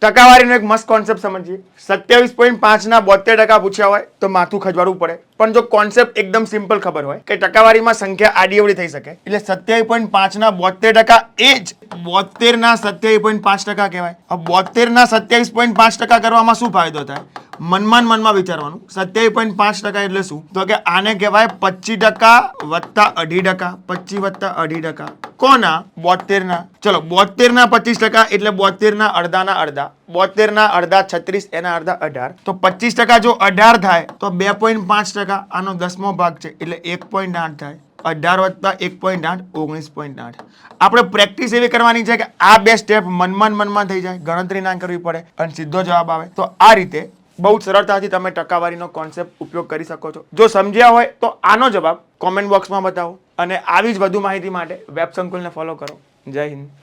ટકાવારીનો એક મસ્ત કોન્સેપ્ટ સમજીએ. 27.5 ના 72% પૂછ્યા હોય તો માથું ખજવાડવું પડે, પણ જો કોન્સેપ્ટ એકદમ સિમ્પલ ખબર હોય કે ટકાવારીમાં સંખ્યા આડીઅવળી થઈ શકે, એટલે 27.5 ના 72% એ જ 72 ના 27.5% કહેવાય. હવે 72 ના 27.5% કરવામાં શું ફાયદો થાય? મનમાં વિચારવાનું. 27.5% એટલે શું? તો કે આને કહેવાય 25% વત્તા 2.5%. 25 વત્તા 2.5% કોના? 72 ના. ચલો 72 ના 25% એટલે 72 ના અડધાના અડધા. 72 ના અડધા 36, એના અડધા 18. તો 25% જો 18 થાય તો 2.5% આનો 10મો ભાગ છે એટલે 1.8 થાય. 18 વત્તા 1.8 19.8. આપણે પ્રેક્ટિસ એવી કરવાની છે કે આ બે સ્ટેપ મનમાં થઈ જાય, ગણતરી ના કરવી પડે અને સીધો જવાબ આવે. તો આ રીતે બહુ સરળતાથી તમે ટકાવારીનો કોન્સેપ્ટ ઉપયોગ કરી શકો છો. જો સમજ્યા હોય તો આનો જવાબ કોમેન્ટ બોક્સમાં બતાવો અને આવી જ વધુ માહિતી માટે વેબ સંકુલને ફોલો કરો. જય હિન્દ.